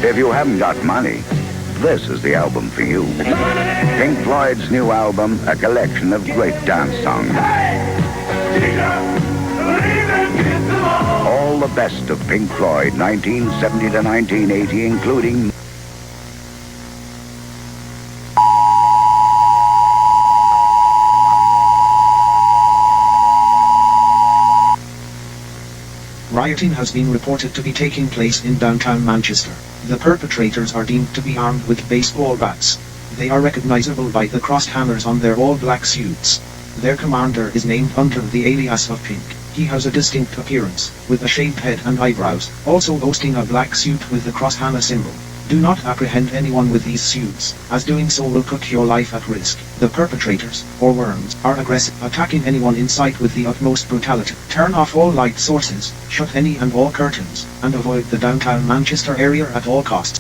If you haven't got money, this is the album for you. Pink Floyd's new album, a collection of great dance songs. All the best of Pink Floyd, 1970 to 1980, including... Rioting has been reported to be taking place in downtown Manchester. The perpetrators are deemed to be armed with baseball bats. They are recognizable by the crossed hammers on their all-black suits. Their commander is named under the alias of Pink. He has a distinct appearance, with a shaved head and eyebrows, also boasting a black suit with the cross hammer symbol. Do not apprehend anyone with these suits, as doing so will put your life at risk. The perpetrators, or worms, are aggressive, attacking anyone in sight with the utmost brutality. Turn off all light sources, shut any and all curtains, and avoid the downtown Manchester area at all costs.